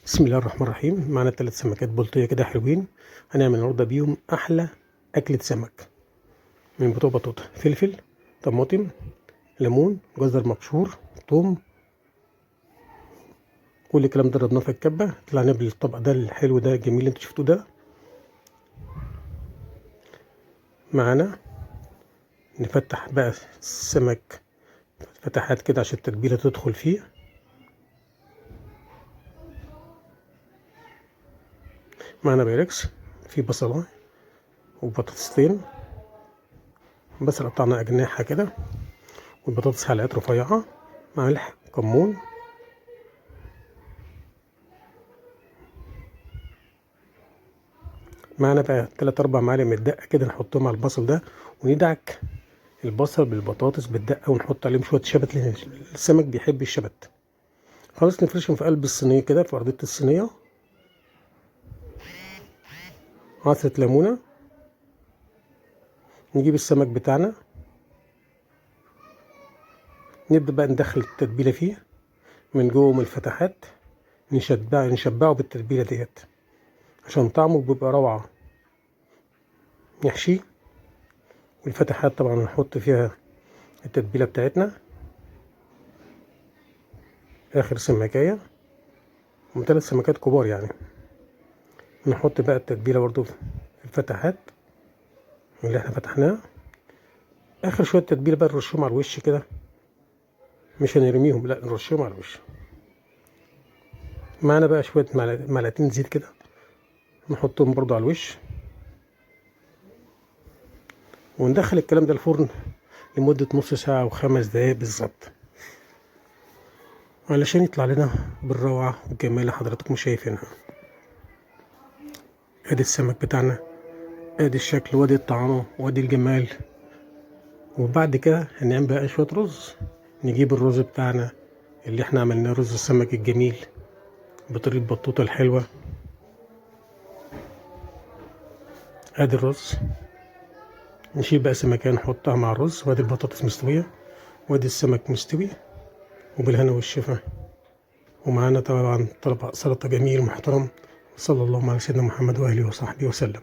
بسم الله الرحمن الرحيم. معانا 3 سمكات بلطية كده حلوين، هنعمل النهارده بيهم أحلى أكلة سمك من بتوع بطاطا: فلفل، طماطم، ليمون، جزر مبشور، توم. كل الكلام ده ضربناه في الكبة، طلعنا بالطبق ده الحلو ده الجميل اللي انتوا شفتوه ده. معانا نفتح بقى السمك فتحات كده عشان التتبيلة تدخل فيه. معانا بايركس، في بصلة وبطاطستين، بس قطعنا أجنحة كده، والبطاطس حلقات رفيعة، ملح، كمون. معانا بقى 3-4 معالق من الدقة كده نحطهم على البصل ده، وندعك البصل بالبطاطس بالدقة ونحط عليهم شوية شبت لأن السمك بيحب الشبت. خلاص نفرشهم في قلب الصينية كده، في أرضية الصينية. عصرة ليمونة. نجيب السمك بتاعنا، نبدأ بقى ندخل التتبيلة فيه من جوه من الفتحات، نشبعه بالتتبيلة ديت عشان طعمه بيبقى روعة. نحشيه، والفتحات طبعا نحط فيها التتبيلة بتاعتنا. آخر سمكية، هم 3 سمكات كبار يعني. نحط بقى التتبيلة برضو في الفتحات اللي احنا فتحناها. اخر شويه تتبيله بقى نرشهم على الوش كده، مش هنرميهم، لا نرشهم على الوش. معانا بقى شويه معلقتين زيت كده، نحطهم برضو على الوش، وندخل الكلام ده الفرن لمده نص ساعه و5 دقايق بالظبط، علشان يطلع لنا بالروعه والجمال اللي حضراتكم شايفينها. ادي السمك بتاعنا، ادي الشكل، وادي الطعام، وادي الجمال. وبعد كده هنعمل بقى شويه رز. نجيب الرز بتاعنا اللي احنا عملناه، رز السمك الجميل بطريقه بطوطه الحلوه. ادي الرز، نشيل بقى سمكة نحطها مع الرز، وادي البطاطس مستوية، وادي السمك مستوي، وبالهنا والشفا. ومعانا طبعا طبق سلطة جميل محترم. صلى الله على سيدنا محمد وآله وصحبه وسلم.